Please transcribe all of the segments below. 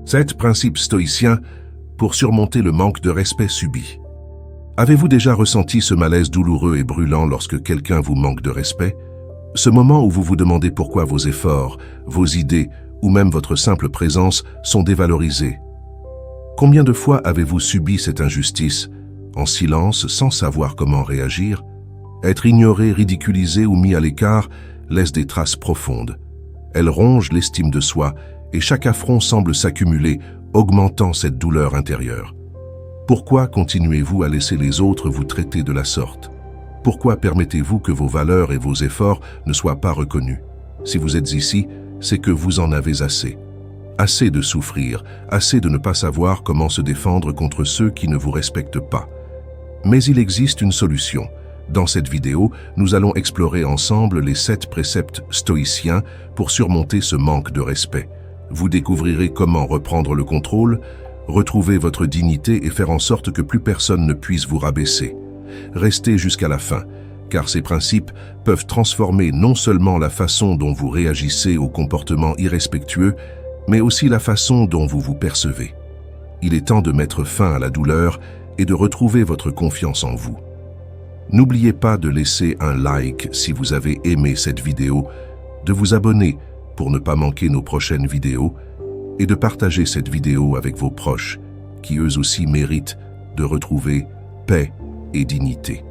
7 principes stoïciens pour surmonter le manque de respect subi. Avez-vous déjà ressenti ce malaise douloureux et brûlant lorsque quelqu'un vous manque de respect? Ce moment où vous vous demandez pourquoi vos efforts, vos idées ou même votre simple présence sont dévalorisés. Combien de fois avez-vous subi cette injustice, en silence, sans savoir comment réagir? Être ignoré, ridiculisé ou mis à l'écart laisse des traces profondes. Elle ronge l'estime de soi et chaque affront semble s'accumuler, augmentant cette douleur intérieure. Pourquoi continuez-vous à laisser les autres vous traiter de la sorte? Pourquoi permettez-vous que vos valeurs et vos efforts ne soient pas reconnus? Si vous êtes ici, c'est que vous en avez assez. Assez de souffrir, assez de ne pas savoir comment se défendre contre ceux qui ne vous respectent pas. Mais il existe une solution. Dans cette vidéo, nous allons explorer ensemble les 7 préceptes stoïciens pour surmonter ce manque de respect. Vous découvrirez comment reprendre le contrôle, retrouver votre dignité et faire en sorte que plus personne ne puisse vous rabaisser. Restez jusqu'à la fin, car ces principes peuvent transformer non seulement la façon dont vous réagissez aux comportements irrespectueux, mais aussi la façon dont vous vous percevez. Il est temps de mettre fin à la douleur et de retrouver votre confiance en vous. N'oubliez pas de laisser un like si vous avez aimé cette vidéo, de vous abonner pour ne pas manquer nos prochaines vidéos et de partager cette vidéo avec vos proches qui eux aussi méritent de retrouver paix et dignité.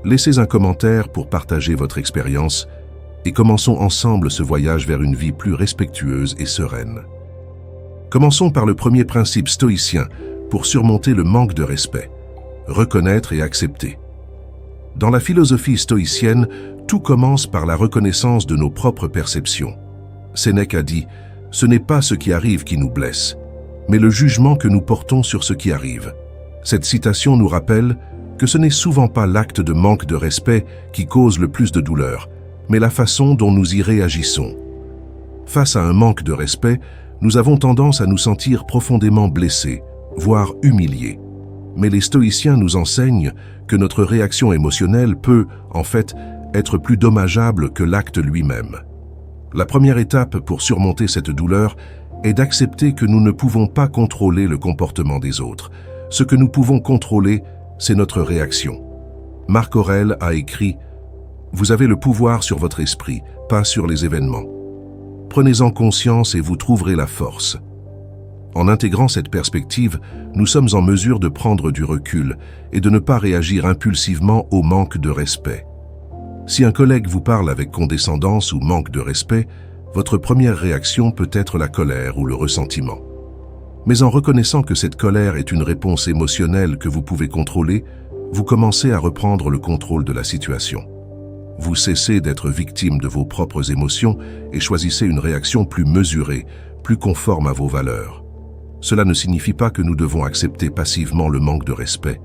Laissez un commentaire pour partager votre expérience et commençons ensemble ce voyage vers une vie plus respectueuse et sereine. Commençons par le premier principe stoïcien pour surmonter le manque de respect. Reconnaître et accepter. Dans la philosophie stoïcienne, tout commence par la reconnaissance de nos propres perceptions. Sénèque a dit « Ce n'est pas ce qui arrive qui nous blesse, mais le jugement que nous portons sur ce qui arrive ». Cette citation nous rappelle que ce n'est souvent pas l'acte de manque de respect qui cause le plus de douleur, mais la façon dont nous y réagissons. Face à un manque de respect, nous avons tendance à nous sentir profondément blessés, voire humiliés. Mais les stoïciens nous enseignent que notre réaction émotionnelle peut, en fait, être plus dommageable que l'acte lui-même. La première étape pour surmonter cette douleur est d'accepter que nous ne pouvons pas contrôler le comportement des autres. Ce que nous pouvons contrôler, c'est notre réaction. Marc Aurèle a écrit « Vous avez le pouvoir sur votre esprit, pas sur les événements. Prenez-en conscience et vous trouverez la force. » En intégrant cette perspective, nous sommes en mesure de prendre du recul et de ne pas réagir impulsivement au manque de respect. Si un collègue vous parle avec condescendance ou manque de respect, votre première réaction peut être la colère ou le ressentiment. Mais en reconnaissant que cette colère est une réponse émotionnelle que vous pouvez contrôler, vous commencez à reprendre le contrôle de la situation. Vous cessez d'être victime de vos propres émotions et choisissez une réaction plus mesurée, plus conforme à vos valeurs. Cela ne signifie pas que nous devons accepter passivement le manque de respect.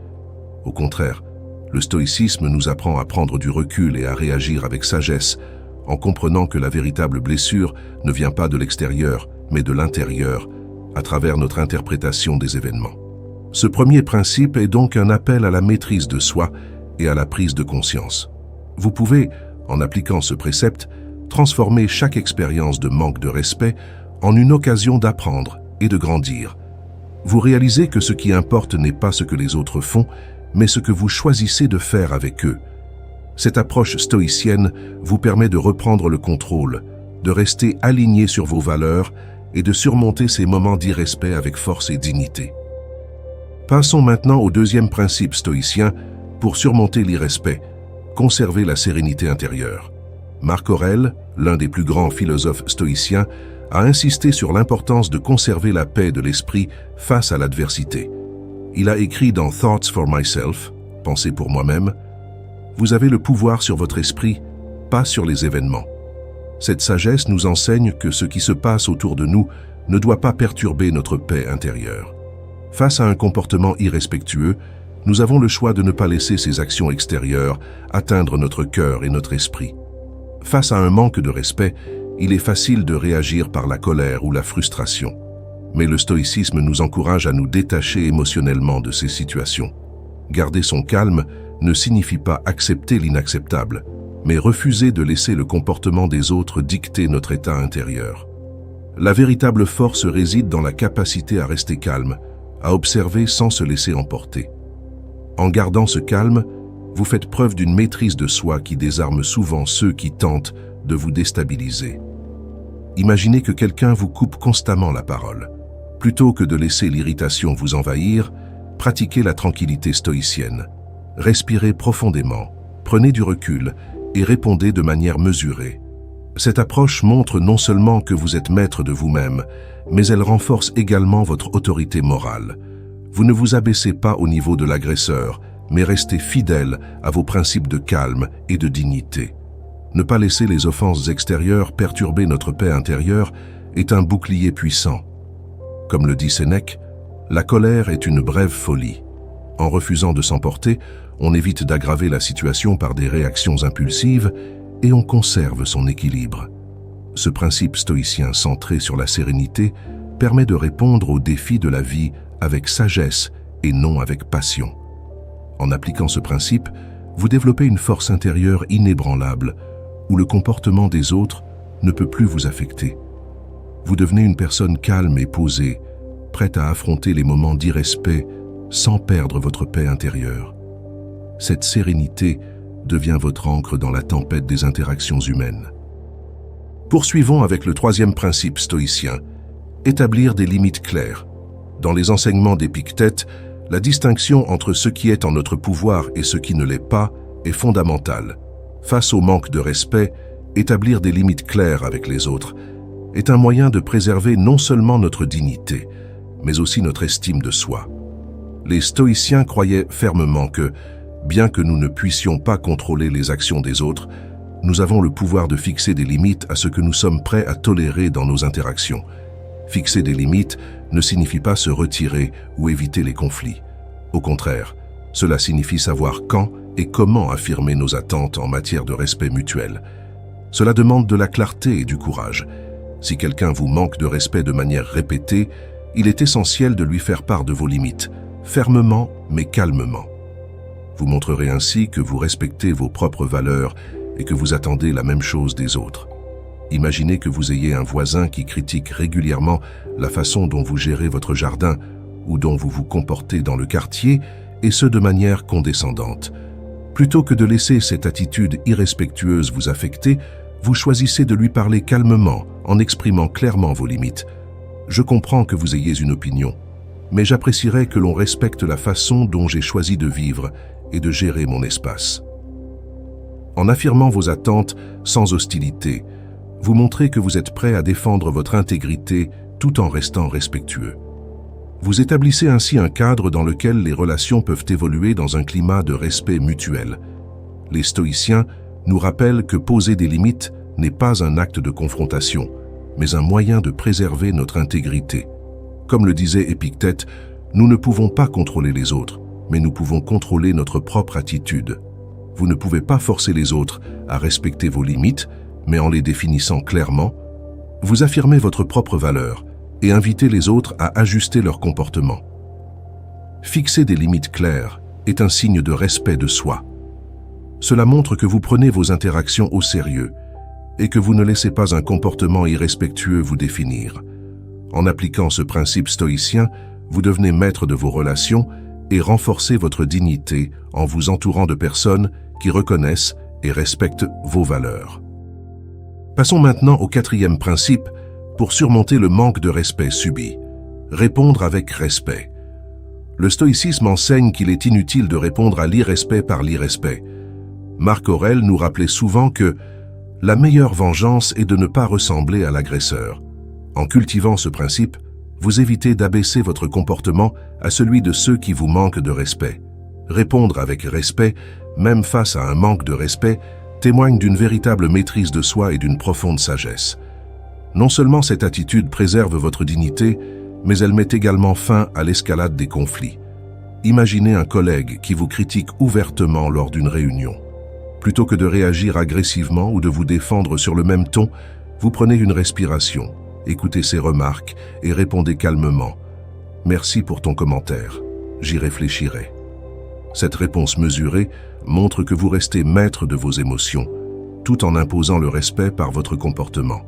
Au contraire, le stoïcisme nous apprend à prendre du recul et à réagir avec sagesse, en comprenant que la véritable blessure ne vient pas de l'extérieur, mais de l'intérieur, à travers notre interprétation des événements. Ce premier principe est donc un appel à la maîtrise de soi et à la prise de conscience. Vous pouvez, en appliquant ce précepte, transformer chaque expérience de manque de respect en une occasion d'apprendre et de grandir. Vous réalisez que ce qui importe n'est pas ce que les autres font, mais ce que vous choisissez de faire avec eux. Cette approche stoïcienne vous permet de reprendre le contrôle, de rester aligné sur vos valeurs et de surmonter ces moments d'irrespect avec force et dignité. Passons maintenant au deuxième principe stoïcien pour surmonter l'irrespect, conserver la sérénité intérieure. Marc Aurèle, l'un des plus grands philosophes stoïciens, a insisté sur l'importance de conserver la paix de l'esprit face à l'adversité. Il a écrit dans Thoughts for Myself, Pensées pour moi-même, « Vous avez le pouvoir sur votre esprit, pas sur les événements. » Cette sagesse nous enseigne que ce qui se passe autour de nous ne doit pas perturber notre paix intérieure. Face à un comportement irrespectueux, nous avons le choix de ne pas laisser ces actions extérieures atteindre notre cœur et notre esprit. Face à un manque de respect, il est facile de réagir par la colère ou la frustration. Mais le stoïcisme nous encourage à nous détacher émotionnellement de ces situations. Garder son calme ne signifie pas accepter l'inacceptable, mais refuser de laisser le comportement des autres dicter notre état intérieur. La véritable force réside dans la capacité à rester calme, à observer sans se laisser emporter. En gardant ce calme, vous faites preuve d'une maîtrise de soi qui désarme souvent ceux qui tentent de vous déstabiliser. Imaginez que quelqu'un vous coupe constamment la parole. Plutôt que de laisser l'irritation vous envahir, pratiquez la tranquillité stoïcienne. Respirez profondément, prenez du recul et répondez de manière mesurée. Cette approche montre non seulement que vous êtes maître de vous-même, mais elle renforce également votre autorité morale. Vous ne vous abaissez pas au niveau de l'agresseur, mais restez fidèle à vos principes de calme et de dignité. Ne pas laisser les offenses extérieures perturber notre paix intérieure est un bouclier puissant. Comme le dit Sénèque, la colère est une brève folie. En refusant de s'emporter, on évite d'aggraver la situation par des réactions impulsives et on conserve son équilibre. Ce principe stoïcien centré sur la sérénité permet de répondre aux défis de la vie avec sagesse et non avec passion. En appliquant ce principe, vous développez une force intérieure inébranlable où le comportement des autres ne peut plus vous affecter. Vous devenez une personne calme et posée, prête à affronter les moments d'irrespect sans perdre votre paix intérieure. Cette sérénité devient votre ancre dans la tempête des interactions humaines. Poursuivons avec le troisième principe stoïcien, établir des limites claires. Dans les enseignements d'Épictète, la distinction entre ce qui est en notre pouvoir et ce qui ne l'est pas est fondamentale. Face au manque de respect, établir des limites claires avec les autres est un moyen de préserver non seulement notre dignité, mais aussi notre estime de soi. Les stoïciens croyaient fermement que, bien que nous ne puissions pas contrôler les actions des autres, nous avons le pouvoir de fixer des limites à ce que nous sommes prêts à tolérer dans nos interactions. Fixer des limites ne signifie pas se retirer ou éviter les conflits. Au contraire, cela signifie savoir quand et comment affirmer nos attentes en matière de respect mutuel. Cela demande de la clarté et du courage. Si quelqu'un vous manque de respect de manière répétée, il est essentiel de lui faire part de vos limites, fermement mais calmement. Vous montrerez ainsi que vous respectez vos propres valeurs et que vous attendez la même chose des autres. Imaginez que vous ayez un voisin qui critique régulièrement la façon dont vous gérez votre jardin ou dont vous vous comportez dans le quartier, et ce de manière condescendante. Plutôt que de laisser cette attitude irrespectueuse vous affecter, vous choisissez de lui parler calmement en exprimant clairement vos limites. Je comprends que vous ayez une opinion, mais j'apprécierais que l'on respecte la façon dont j'ai choisi de vivre et de gérer mon espace. En affirmant vos attentes sans hostilité, vous montrez que vous êtes prêt à défendre votre intégrité tout en restant respectueux. Vous établissez ainsi un cadre dans lequel les relations peuvent évoluer dans un climat de respect mutuel. Les stoïciens nous rappellent que poser des limites n'est pas un acte de confrontation, mais un moyen de préserver notre intégrité. Comme le disait Épictète, nous ne pouvons pas contrôler les autres, mais nous pouvons contrôler notre propre attitude. Vous ne pouvez pas forcer les autres à respecter vos limites, mais en les définissant clairement, vous affirmez votre propre valeur et invitez les autres à ajuster leur comportement. Fixer des limites claires est un signe de respect de soi. Cela montre que vous prenez vos interactions au sérieux et que vous ne laissez pas un comportement irrespectueux vous définir. En appliquant ce principe stoïcien, vous devenez maître de vos relations et renforcez votre dignité en vous entourant de personnes qui reconnaissent et respectent vos valeurs. Passons maintenant au quatrième principe pour surmonter le manque de respect subi. Répondre avec respect. Le stoïcisme enseigne qu'il est inutile de répondre à l'irrespect par l'irrespect. Marc Aurèle nous rappelait souvent que la meilleure vengeance est de ne pas ressembler à l'agresseur. En cultivant ce principe, vous évitez d'abaisser votre comportement à celui de ceux qui vous manquent de respect. Répondre avec respect, même face à un manque de respect, témoigne d'une véritable maîtrise de soi et d'une profonde sagesse. Non seulement cette attitude préserve votre dignité, mais elle met également fin à l'escalade des conflits. Imaginez un collègue qui vous critique ouvertement lors d'une réunion. Plutôt que de réagir agressivement ou de vous défendre sur le même ton, vous prenez une respiration, écoutez ses remarques et répondez calmement « Merci pour ton commentaire, j'y réfléchirai ». Cette réponse mesurée montre que vous restez maître de vos émotions, tout en imposant le respect par votre comportement.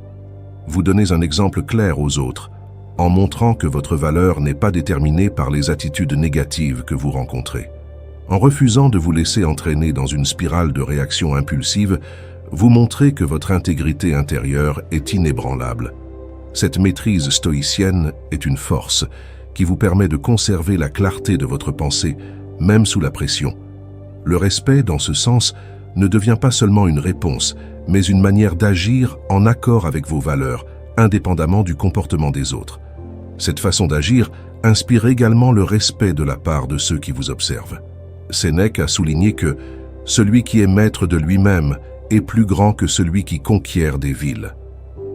Vous donnez un exemple clair aux autres, en montrant que votre valeur n'est pas déterminée par les attitudes négatives que vous rencontrez. En refusant de vous laisser entraîner dans une spirale de réactions impulsives, vous montrez que votre intégrité intérieure est inébranlable. Cette maîtrise stoïcienne est une force qui vous permet de conserver la clarté de votre pensée, même sous la pression. Le respect, dans ce sens, ne devient pas seulement une réponse, mais une manière d'agir en accord avec vos valeurs, indépendamment du comportement des autres. Cette façon d'agir inspire également le respect de la part de ceux qui vous observent. Sénèque a souligné que « celui qui est maître de lui-même est plus grand que celui qui conquiert des villes ».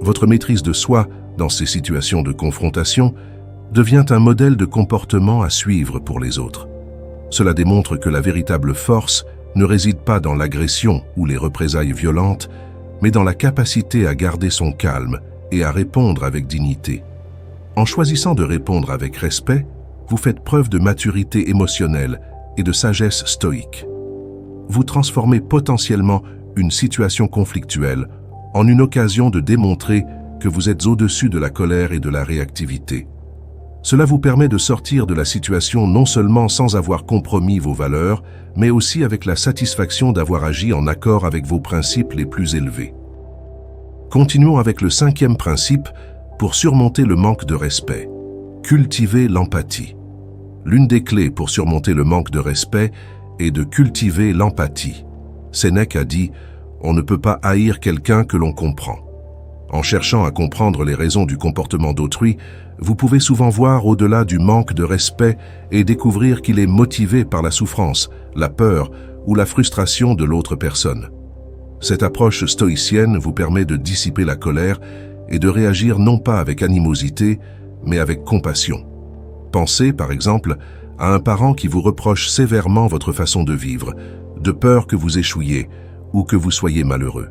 Votre maîtrise de soi, dans ces situations de confrontation, devient un modèle de comportement à suivre pour les autres. Cela démontre que la véritable force ne réside pas dans l'agression ou les représailles violentes, mais dans la capacité à garder son calme et à répondre avec dignité. En choisissant de répondre avec respect, vous faites preuve de maturité émotionnelle et de sagesse stoïque. Vous transformez potentiellement une situation conflictuelle en une occasion de démontrer que vous êtes au-dessus de la colère et de la réactivité. Cela vous permet de sortir de la situation non seulement sans avoir compromis vos valeurs, mais aussi avec la satisfaction d'avoir agi en accord avec vos principes les plus élevés. Continuons avec le 5e principe pour surmonter le manque de respect. Cultiver l'empathie. L'une des clés pour surmonter le manque de respect est de cultiver l'empathie. Sénèque a dit « On ne peut pas haïr quelqu'un que l'on comprend ». En cherchant à comprendre les raisons du comportement d'autrui, vous pouvez souvent voir au-delà du manque de respect et découvrir qu'il est motivé par la souffrance, la peur ou la frustration de l'autre personne. Cette approche stoïcienne vous permet de dissiper la colère et de réagir non pas avec animosité, mais avec compassion. Pensez, par exemple, à un parent qui vous reproche sévèrement votre façon de vivre, de peur que vous échouiez ou que vous soyez malheureux.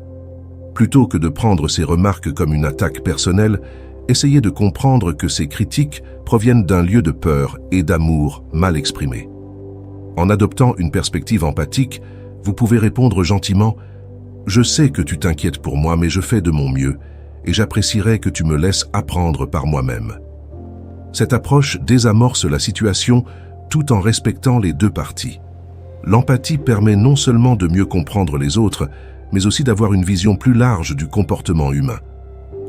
Plutôt que de prendre ces remarques comme une attaque personnelle, essayez de comprendre que ces critiques proviennent d'un lieu de peur et d'amour mal exprimé. En adoptant une perspective empathique, vous pouvez répondre gentiment « Je sais que tu t'inquiètes pour moi, mais je fais de mon mieux, et j'apprécierais que tu me laisses apprendre par moi-même. » Cette approche désamorce la situation tout en respectant les deux parties. L'empathie permet non seulement de mieux comprendre les autres, mais aussi d'avoir une vision plus large du comportement humain.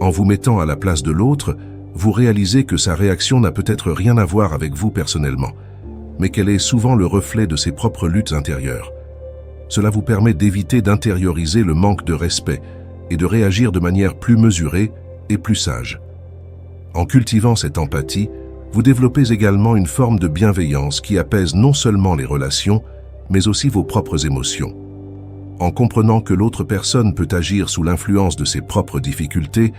En vous mettant à la place de l'autre, vous réalisez que sa réaction n'a peut-être rien à voir avec vous personnellement, mais qu'elle est souvent le reflet de ses propres luttes intérieures. Cela vous permet d'éviter d'intérioriser le manque de respect et de réagir de manière plus mesurée et plus sage. En cultivant cette empathie, vous développez également une forme de bienveillance qui apaise non seulement les relations, mais aussi vos propres émotions. En comprenant que l'autre personne peut agir sous l'influence de ses propres difficultés,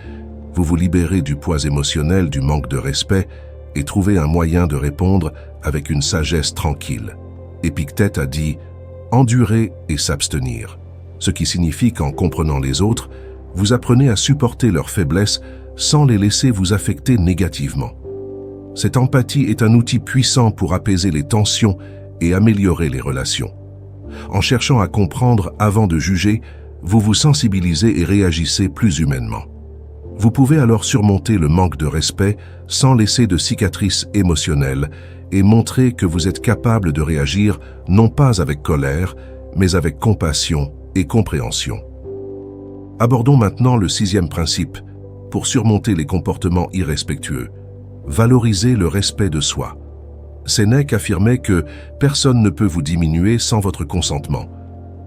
vous vous libérez du poids émotionnel du manque de respect et trouvez un moyen de répondre avec une sagesse tranquille. Épictète a dit « endurer et s'abstenir », ce qui signifie qu'en comprenant les autres, vous apprenez à supporter leurs faiblesses sans les laisser vous affecter négativement. Cette empathie est un outil puissant pour apaiser les tensions et améliorer les relations. En cherchant à comprendre avant de juger, vous vous sensibilisez et réagissez plus humainement. Vous pouvez alors surmonter le manque de respect sans laisser de cicatrices émotionnelles et montrer que vous êtes capable de réagir non pas avec colère, mais avec compassion et compréhension. Abordons maintenant le 6e principe pour surmonter les comportements irrespectueux. Valoriser le respect de soi. Sénèque affirmait que personne ne peut vous diminuer sans votre consentement.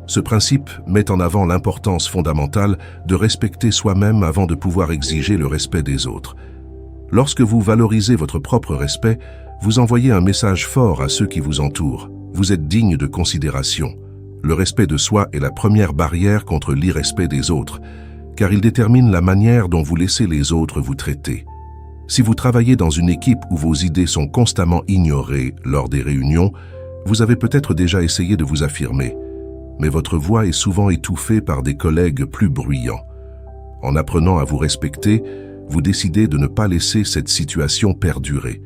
Ce principe met en avant l'importance fondamentale de respecter soi-même avant de pouvoir exiger le respect des autres. Lorsque vous valorisez votre propre respect, vous envoyez un message fort à ceux qui vous entourent. Vous êtes digne de considération. Le respect de soi est la première barrière contre l'irrespect des autres, car il détermine la manière dont vous laissez les autres vous traiter. Si vous travaillez dans une équipe où vos idées sont constamment ignorées lors des réunions, vous avez peut-être déjà essayé de vous affirmer, mais votre voix est souvent étouffée par des collègues plus bruyants. En apprenant à vous respecter, vous décidez de ne pas laisser cette situation perdurer.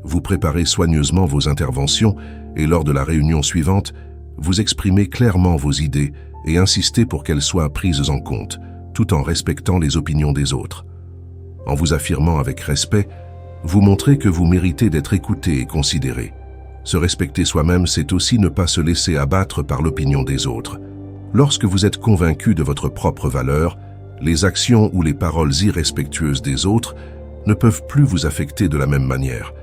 Vous préparez soigneusement vos interventions et lors de la réunion suivante, vous exprimez clairement vos idées et insistez pour qu'elles soient prises en compte, tout en respectant les opinions des autres. En vous affirmant avec respect, vous montrez que vous méritez d'être écouté et considéré. Se respecter soi-même, c'est aussi ne pas se laisser abattre par l'opinion des autres. Lorsque vous êtes convaincu de votre propre valeur, les actions ou les paroles irrespectueuses des autres ne peuvent plus vous affecter de la même manière.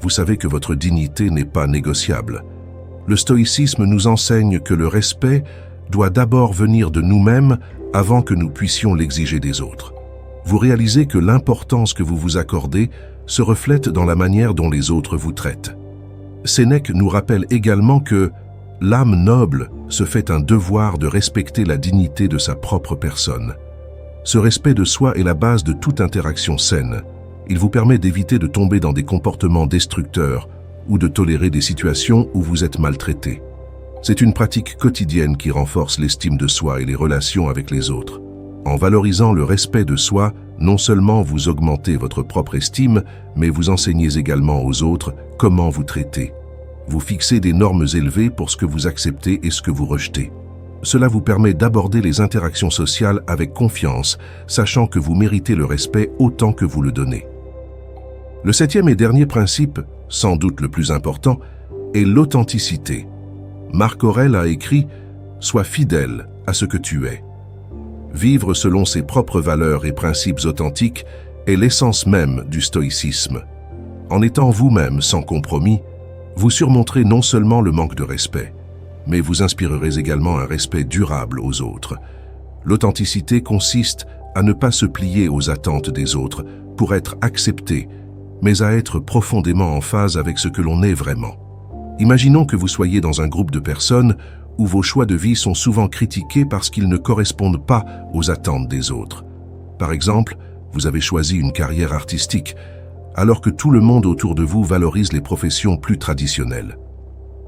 Vous savez que votre dignité n'est pas négociable. Le stoïcisme nous enseigne que le respect doit d'abord venir de nous-mêmes avant que nous puissions l'exiger des autres. Vous réalisez que l'importance que vous vous accordez se reflète dans la manière dont les autres vous traitent. Sénèque nous rappelle également que l'âme noble se fait un devoir de respecter la dignité de sa propre personne. Ce respect de soi est la base de toute interaction saine. Il vous permet d'éviter de tomber dans des comportements destructeurs ou de tolérer des situations où vous êtes maltraité. C'est une pratique quotidienne qui renforce l'estime de soi et les relations avec les autres. En valorisant le respect de soi, non seulement vous augmentez votre propre estime, mais vous enseignez également aux autres comment vous traiter. Vous fixez des normes élevées pour ce que vous acceptez et ce que vous rejetez. Cela vous permet d'aborder les interactions sociales avec confiance, sachant que vous méritez le respect autant que vous le donnez. Le 7e et dernier principe, sans doute le plus important, est l'authenticité. Marc Aurèle a écrit « Sois fidèle à ce que tu es ». Vivre selon ses propres valeurs et principes authentiques est l'essence même du stoïcisme. En étant vous-même sans compromis, vous surmonterez non seulement le manque de respect, mais vous inspirerez également un respect durable aux autres. L'authenticité consiste à ne pas se plier aux attentes des autres pour être accepté, mais à être profondément en phase avec ce que l'on est vraiment. Imaginons que vous soyez dans un groupe de personnes où vos choix de vie sont souvent critiqués parce qu'ils ne correspondent pas aux attentes des autres. Par exemple, vous avez choisi une carrière artistique, alors que tout le monde autour de vous valorise les professions plus traditionnelles.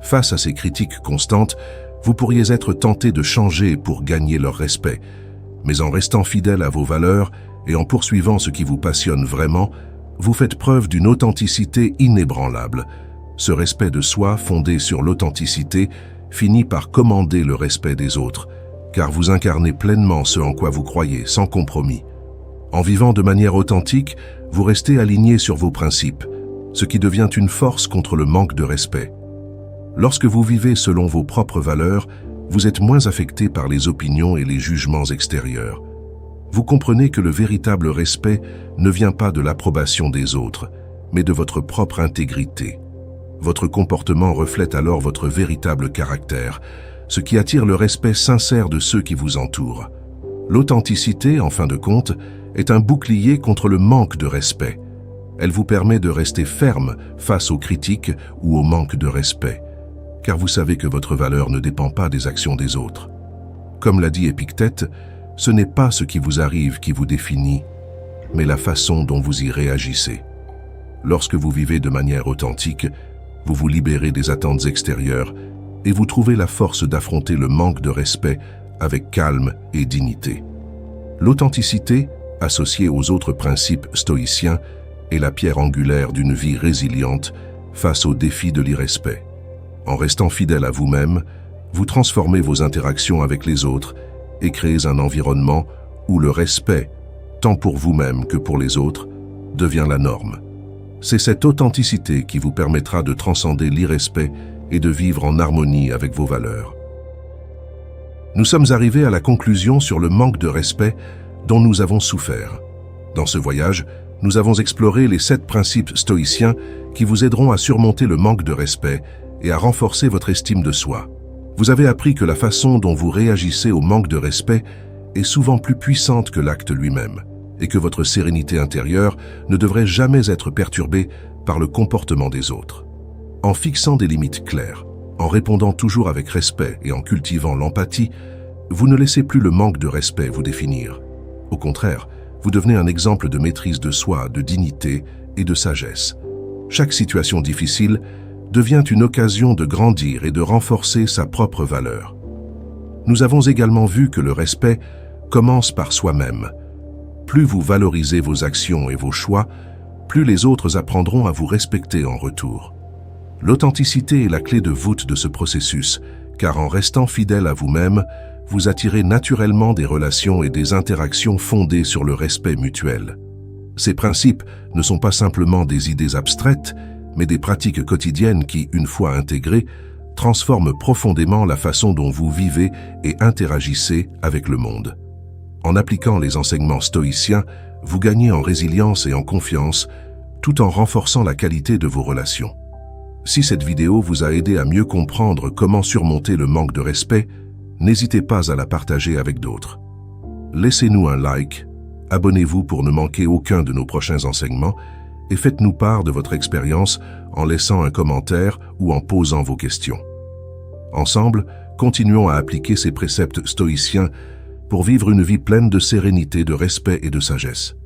Face à ces critiques constantes, vous pourriez être tenté de changer pour gagner leur respect, mais en restant fidèle à vos valeurs et en poursuivant ce qui vous passionne vraiment, vous faites preuve d'une authenticité inébranlable. Ce respect de soi fondé sur l'authenticité finit par commander le respect des autres, car vous incarnez pleinement ce en quoi vous croyez, sans compromis. En vivant de manière authentique, vous restez aligné sur vos principes, ce qui devient une force contre le manque de respect. Lorsque vous vivez selon vos propres valeurs, vous êtes moins affecté par les opinions et les jugements extérieurs. Vous comprenez que le véritable respect ne vient pas de l'approbation des autres, mais de votre propre intégrité. Votre comportement reflète alors votre véritable caractère, ce qui attire le respect sincère de ceux qui vous entourent. L'authenticité, en fin de compte, est un bouclier contre le manque de respect. Elle vous permet de rester ferme face aux critiques ou au manque de respect, car vous savez que votre valeur ne dépend pas des actions des autres. Comme l'a dit Épictète, ce n'est pas ce qui vous arrive qui vous définit, mais la façon dont vous y réagissez. Lorsque vous vivez de manière authentique, vous vous libérez des attentes extérieures et vous trouvez la force d'affronter le manque de respect avec calme et dignité. L'authenticité, associée aux autres principes stoïciens, est la pierre angulaire d'une vie résiliente face aux défis de l'irrespect. En restant fidèle à vous-même, vous transformez vos interactions avec les autres et créez un environnement où le respect, tant pour vous-même que pour les autres, devient la norme. C'est cette authenticité qui vous permettra de transcender l'irrespect et de vivre en harmonie avec vos valeurs. Nous sommes arrivés à la conclusion sur le manque de respect dont nous avons souffert. Dans ce voyage, nous avons exploré les 7 principes stoïciens qui vous aideront à surmonter le manque de respect et à renforcer votre estime de soi. Vous avez appris que la façon dont vous réagissez au manque de respect est souvent plus puissante que l'acte lui-même, et que votre sérénité intérieure ne devrait jamais être perturbée par le comportement des autres. En fixant des limites claires, en répondant toujours avec respect et en cultivant l'empathie, vous ne laissez plus le manque de respect vous définir. Au contraire, vous devenez un exemple de maîtrise de soi, de dignité et de sagesse. Chaque situation difficile devient une occasion de grandir et de renforcer sa propre valeur. Nous avons également vu que le respect commence par soi-même. Plus vous valorisez vos actions et vos choix, plus les autres apprendront à vous respecter en retour. L'authenticité est la clé de voûte de ce processus, car en restant fidèle à vous-même, vous attirez naturellement des relations et des interactions fondées sur le respect mutuel. Ces principes ne sont pas simplement des idées abstraites, mais des pratiques quotidiennes qui, une fois intégrées, transforment profondément la façon dont vous vivez et interagissez avec le monde. En appliquant les enseignements stoïciens, vous gagnez en résilience et en confiance, tout en renforçant la qualité de vos relations. Si cette vidéo vous a aidé à mieux comprendre comment surmonter le manque de respect, n'hésitez pas à la partager avec d'autres. Laissez-nous un like, abonnez-vous pour ne manquer aucun de nos prochains enseignements et faites-nous part de votre expérience en laissant un commentaire ou en posant vos questions. Ensemble, continuons à appliquer ces préceptes stoïciens pour vivre une vie pleine de sérénité, de respect et de sagesse.